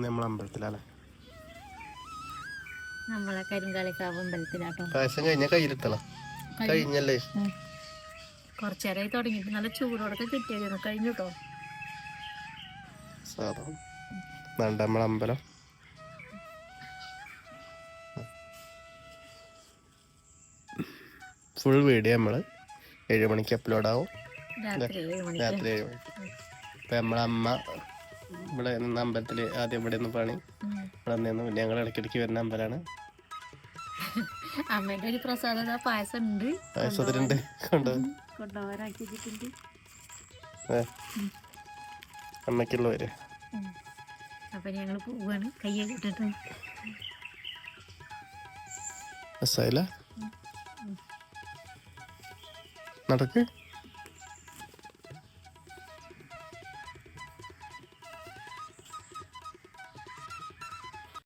നമ്മളെ അമ്പലത്തിലല്ലേ നമ്മളെ കരിങ്കാളിക്കാവ് അമ്പലത്തിലാട്ടോ. പായസം കഴിഞ്ഞ കയ്യിലിട്ടള കഴിഞ്ഞല്ലേ കുറച്ചേരായി തുടങ്ങിയിട്ട് നല്ല ചൂടോടൊക്കെ കിട്ടിയായിരുന്നു. കഴിഞ്ഞു കേട്ടോ. സാധനം നമ്മളെ അമ്പലം ഫുൾ വീഡിയോ നമ്മള് 7 മണിക്ക് അപ്ലോഡ് ആവും. രാത്രി 7 മണിക്ക്. രാത്രി 7 മണിക്ക്. ഇപ്പൊ നമ്മളെ അമ്മ ഇവിടെ നിന്ന് അമ്പലത്തില് ആദ്യം ഇവിടെ നിന്ന് പണി ഇവിടെ നിന്ന് പിന്നെ ഞങ്ങൾ ഇടയ്ക്കിടയ്ക്ക് വരുന്ന അമ്പലമാണ്. അമ്മേന്റെ ഒരു പ്രസാദ പായസം ഉണ്ട്, പായസത്തിലുണ്ട് കൊണ്ടുപോകാനാക്കി വെച്ചിട്ടുണ്ട്. അമ്മയ്ക്കുള്ളവര്. അപ്പൊ ഞങ്ങള് പോവാണ് കയ്യൊക്കെ ഇട്ടിട്ട്. രസായില്ല നടക്ക്.